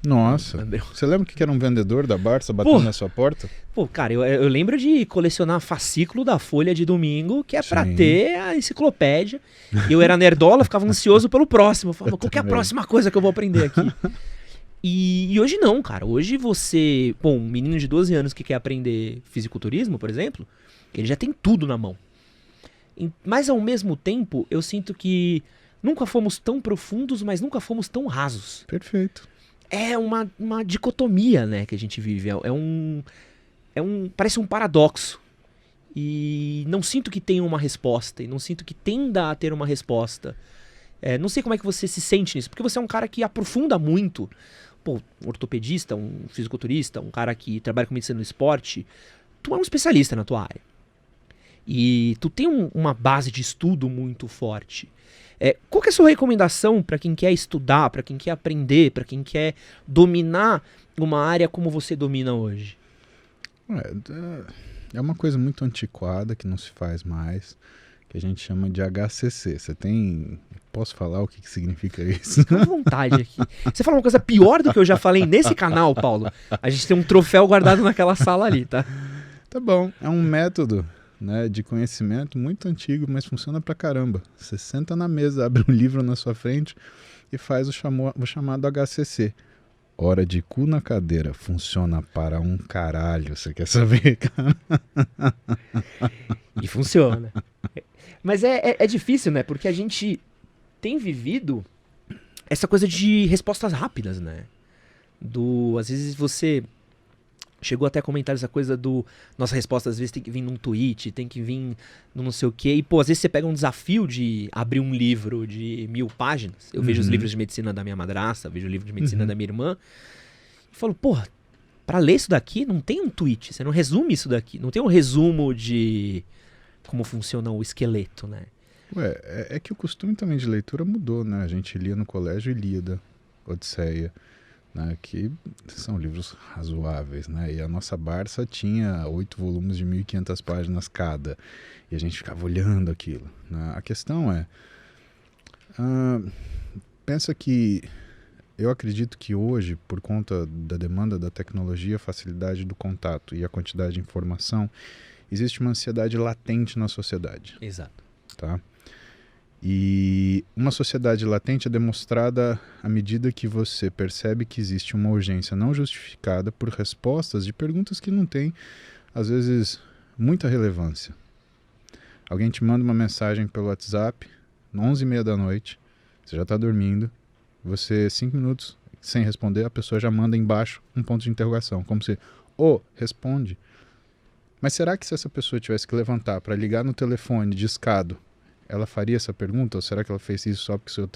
Nossa, Entendeu? você lembra que era um vendedor da Barça Pô, batendo na sua porta? pô, cara, eu lembro de colecionar fascículo da Folha de domingo, que é pra Sim, ter a enciclopédia. E eu era nerdola, ficava ansioso pelo próximo. Eu eu falava, qual que é a também. próxima coisa que eu vou aprender aqui? E hoje não, cara. Hoje você. Bom, um menino de 12 anos que quer aprender fisiculturismo, por exemplo, ele já tem tudo na mão. Mas ao mesmo tempo, eu sinto que nunca fomos tão profundos, mas nunca fomos tão rasos. Perfeito. É uma dicotomia, né, que a gente vive. Parece um paradoxo. E não sinto que tenha uma resposta. E não sinto que tenda a ter uma resposta. Não sei como é que você se sente nisso. Porque você é um cara que aprofunda muito. Pô, um ortopedista, um fisiculturista, um cara que trabalha com medicina do esporte. Tu é um especialista na tua área. E tu tem uma base de estudo muito forte. Qual que é a sua recomendação para quem quer estudar, para quem quer aprender, para quem quer dominar uma área como você domina hoje? É uma coisa muito antiquada que não se faz mais, que a gente chama de HCC. Você tem... Posso falar o que significa isso? Fica à vontade aqui. Você fala uma coisa pior do que eu já falei nesse canal, Paulo. A gente tem um troféu guardado naquela sala ali, tá? Tá bom, é um método, né, de conhecimento muito antigo, mas funciona pra caramba. Você senta na mesa, abre um livro na sua frente e faz o chamado HCC. Hora de cu na cadeira. Funciona para um caralho. Você quer saber, cara? E funciona. Mas é difícil, né? Porque a gente tem vivido essa coisa de respostas rápidas, né? Às vezes você chegou até a comentar essa coisa do... Nossa resposta às vezes tem que vir num tweet, tem que vir no não sei o quê. E, pô, às vezes você pega um desafio de abrir um livro de 1000 páginas. Eu vejo os livros de medicina da minha madrasta, vejo o livro de medicina da minha irmã. E falo, porra, pra ler isso daqui não tem um tweet. Você não resume isso daqui. Não tem um resumo de como funciona o esqueleto, né? Ué, é que o costume também de leitura mudou, né? A gente lia no colégio Ilíada, Odisseia, né? Que são livros razoáveis, né? E a nossa Barça tinha 8 volumes de 1500 páginas cada. E a gente ficava olhando aquilo, né? A questão é... pensa que... Eu acredito que hoje, por conta da demanda da tecnologia, a facilidade do contato e a quantidade de informação, existe uma ansiedade latente na sociedade. Exato. Tá? E uma sociedade latente é demonstrada à medida que você percebe que existe uma urgência não justificada por respostas de perguntas que não têm, às vezes, muita relevância. Alguém te manda uma mensagem pelo WhatsApp, 11h30 da noite, você já está dormindo, você, 5 minutos sem responder, a pessoa já manda embaixo um ponto de interrogação, como se, responde. Mas será que se essa pessoa tivesse que levantar para ligar no telefone discado, ela faria essa pergunta? Ou será que ela fez isso só porque o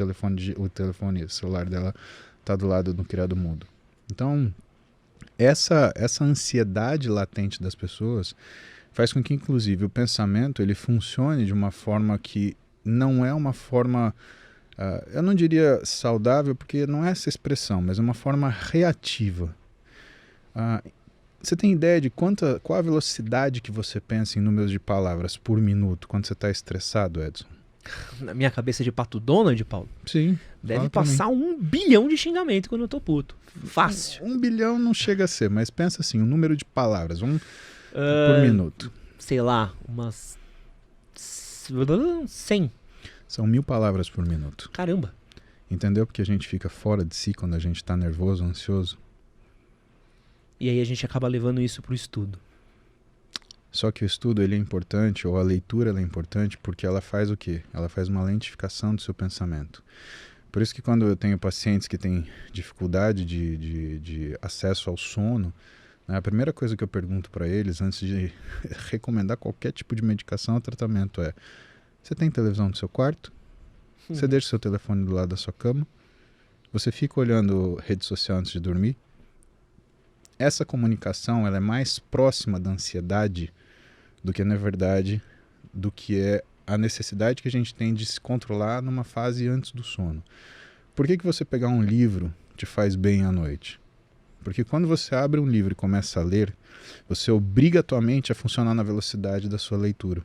telefone celular dela está do lado do criado mudo? Então, essa ansiedade latente das pessoas faz com que, inclusive, o pensamento ele funcione de uma forma que não é uma forma... eu não diria saudável, porque não é essa expressão, mas é uma forma reativa. Você tem ideia de qual a velocidade que você pensa em números de palavras por minuto quando você está estressado, Edson? Na minha cabeça de pato Donald, Paulo, Sim. deve passar 1 bilhão de xingamento quando eu tô puto. Fácil. 1 bilhão não chega a ser, mas pensa assim, o número de palavras, por minuto. Sei lá, umas 100. São 1000 palavras por minuto. Caramba. Entendeu? Porque a gente fica fora de si quando a gente está nervoso, ansioso. E aí a gente acaba levando isso pro estudo. Só que o estudo ele é importante, ou a leitura ela é importante, porque ela faz o quê? Ela faz uma lentificação do seu pensamento. Por isso que quando eu tenho pacientes que têm dificuldade de acesso ao sono, né, a primeira coisa que eu pergunto para eles, antes de recomendar qualquer tipo de medicação ou tratamento é: você tem televisão no seu quarto? Você deixa o seu telefone do lado da sua cama? Você fica olhando rede social antes de dormir? Essa comunicação ela é mais próxima da ansiedade do que, na verdade, do que é a necessidade que a gente tem de se controlar numa fase antes do sono. Por que você pegar um livro te faz bem à noite? Porque quando você abre um livro e começa a ler, você obriga a tua mente a funcionar na velocidade da sua leitura.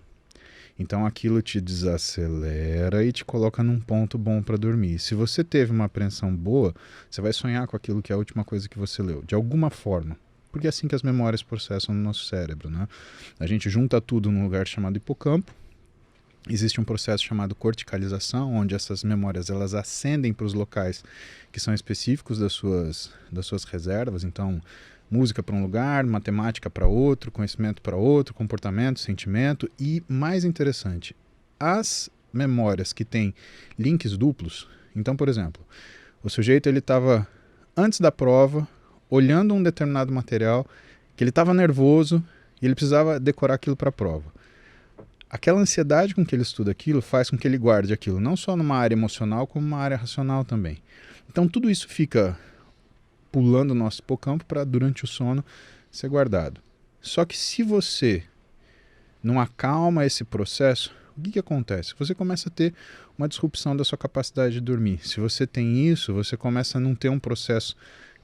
Então aquilo te desacelera e te coloca num ponto bom para dormir. Se você teve uma apreensão boa, você vai sonhar com aquilo que é a última coisa que você leu, de alguma forma. Porque é assim que as memórias processam no nosso cérebro, né? A gente junta tudo num lugar chamado hipocampo. Existe um processo chamado corticalização, onde essas memórias elas ascendem para os locais que são específicos das suas reservas. Então, música para um lugar, matemática para outro, conhecimento para outro, comportamento, sentimento. E, mais interessante, as memórias que têm links duplos. Então, por exemplo, o sujeito ele estava, antes da prova, olhando um determinado material, que ele estava nervoso e ele precisava decorar aquilo para a prova. Aquela ansiedade com que ele estuda aquilo faz com que ele guarde aquilo, não só numa área emocional, como numa área racional também. Então tudo isso fica pulando o nosso hipocampo para, durante o sono, ser guardado. Só que se você não acalma esse processo, o que acontece? Você começa a ter uma disrupção da sua capacidade de dormir. Se você tem isso, você começa a não ter um processo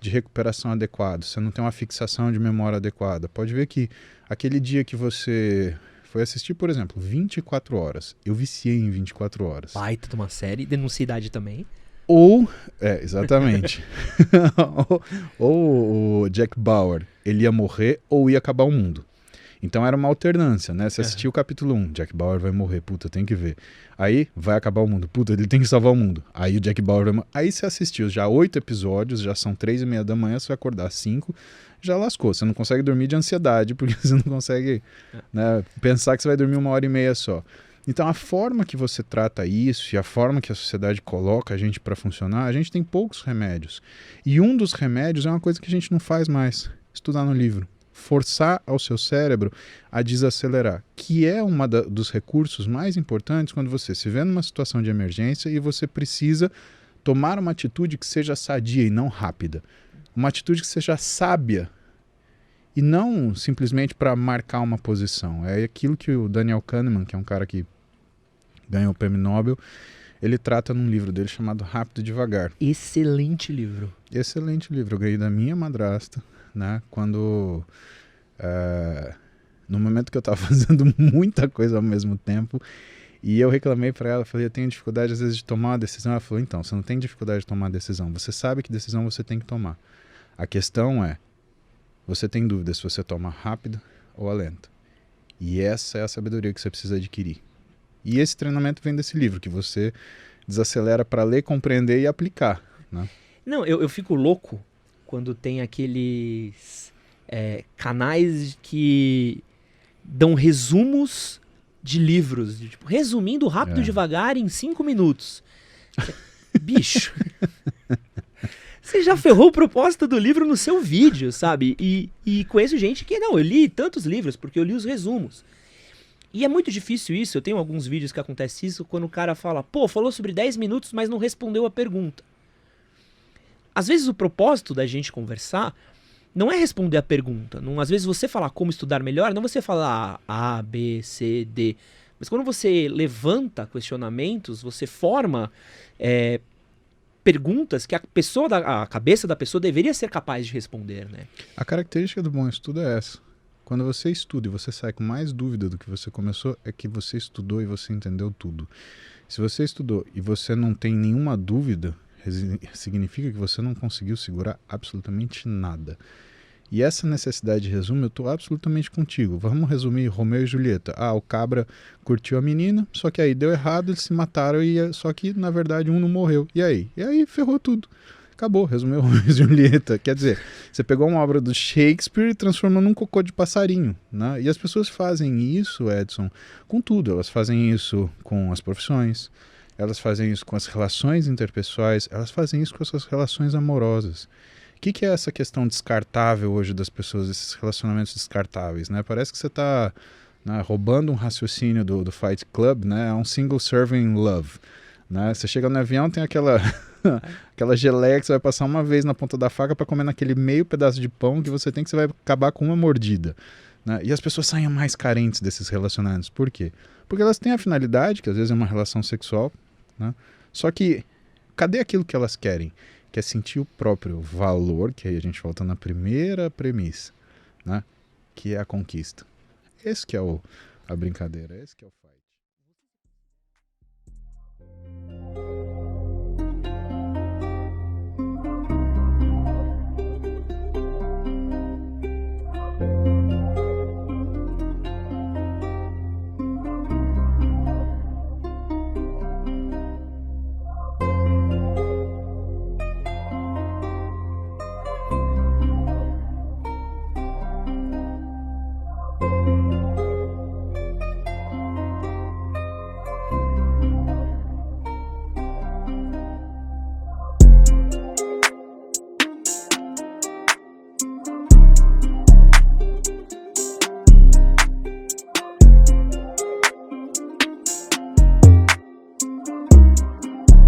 de recuperação adequado, você não tem uma fixação de memória adequada. Pode ver que aquele dia que você foi assistir, por exemplo, 24 horas. Eu viciei em 24 horas. Baita de uma série, Denunciidade também. Ou, exatamente. ou o Jack Bauer, ele ia morrer ou ia acabar o mundo. Então era uma alternância, né? Você assistiu o capítulo 1, Jack Bauer vai morrer, puta, tem que ver. Aí vai acabar o mundo, puta, ele tem que salvar o mundo. Aí o Jack Bauer vai morrer. Aí você assistiu já 8 episódios, já são 3:30 da manhã, você vai acordar às 5, já lascou. Você não consegue dormir de ansiedade, porque você não consegue, né, pensar que você vai dormir 1h30 só. Então a forma que você trata isso e a forma que a sociedade coloca a gente para funcionar, a gente tem poucos remédios. E um dos remédios é uma coisa que a gente não faz mais, estudar no livro. Forçar ao seu cérebro a desacelerar, que é um dos recursos mais importantes quando você se vê numa situação de emergência e você precisa tomar uma atitude que seja sadia e não rápida. Uma atitude que seja sábia e não simplesmente para marcar uma posição. É aquilo que o Daniel Kahneman, que é um cara que ganhou o prêmio Nobel, ele trata num livro dele chamado Rápido e Devagar. Excelente livro. Excelente livro. Eu ganhei da minha madrasta, né? Quando... no momento que eu estava fazendo muita coisa ao mesmo tempo, e eu reclamei para ela, falei, eu tenho dificuldade às vezes de tomar uma decisão. Ela falou, então, você não tem dificuldade de tomar decisão, você sabe que decisão você tem que tomar. A questão é, você tem dúvida se você toma rápido ou a lenta. E essa é a sabedoria que você precisa adquirir. E esse treinamento vem desse livro, que você desacelera para ler, compreender e aplicar, né? Não, eu fico louco quando tem aqueles canais que dão resumos de livros, de, tipo, resumindo rápido e devagar em 5 minutos. Bicho, você já ferrou o propósito do livro no seu vídeo, sabe? E conheço gente que, não, eu li tantos livros porque eu li os resumos. E é muito difícil isso, eu tenho alguns vídeos que acontece isso, quando o cara fala, pô, falou sobre 10 minutos, mas não respondeu a pergunta. Às vezes o propósito da gente conversar não é responder a pergunta. Não, às vezes você falar como estudar melhor, não você falar A, B, C, D. Mas quando você levanta questionamentos, você forma perguntas que a cabeça da pessoa deveria ser capaz de responder, né? A característica do bom estudo é essa. Quando você estuda e você sai com mais dúvida do que você começou, é que você estudou e você entendeu tudo. Se você estudou e você não tem nenhuma dúvida, significa que você não conseguiu segurar absolutamente nada. E essa necessidade de resumo, eu estou absolutamente contigo. Vamos resumir Romeu e Julieta. O cabra curtiu a menina, só que aí deu errado, eles se mataram, só que na verdade um não morreu. E aí? E aí ferrou tudo. Acabou, resumiu Romeu e Julieta. Quer dizer, você pegou uma obra do Shakespeare e transformou num cocô de passarinho, né? E as pessoas fazem isso, Edson, com tudo. Elas fazem isso com as profissões, elas fazem isso com as relações interpessoais, elas fazem isso com as suas relações amorosas. O que é essa questão descartável hoje das pessoas, esses relacionamentos descartáveis, né? Parece que você está, né, roubando um raciocínio do Fight Club, né? É um single serving love, né? Você chega no avião, tem aquela geleia que você vai passar uma vez na ponta da faca para comer naquele meio pedaço de pão que você vai acabar com uma mordida, né? E as pessoas saem mais carentes desses relacionamentos. Por quê? Porque elas têm a finalidade, que às vezes é uma relação sexual, né? Só que cadê aquilo que elas querem? Que é sentir o próprio valor, que aí a gente volta na primeira premissa, né? Que é a conquista. Esse que é a brincadeira, esse que é o